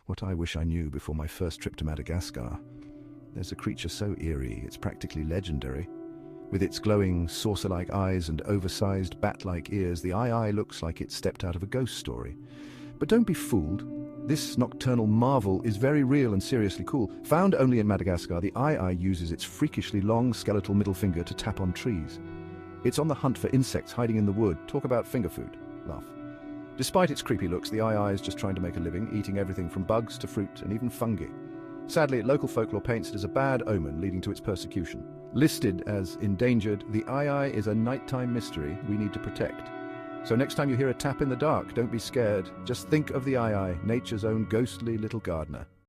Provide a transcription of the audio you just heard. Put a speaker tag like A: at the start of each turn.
A: What I wish I knew before my first trip to Madagascar. There's a creature so eerie, it's practically legendary. With its glowing, saucer-like eyes and oversized, bat-like ears, the eye looks like it stepped out of a ghost story. But don't be fooled. This nocturnal marvel is very real and seriously cool. Found only in Madagascar, the eye uses its freakishly long skeletal middle finger to tap on trees. It's on the hunt for insects hiding in the wood. Talk about finger food. Laugh. Despite its creepy looks, the eye is just trying to make a living, eating everything from bugs to fruit and even fungi. Sadly, local folklore paints it as a bad omen, leading to its persecution. Listed as endangered, the eye is a nighttime mystery we need to protect. So next time you hear a tap in the dark, don't be scared. Just think of the eye, nature's own ghostly little gardener.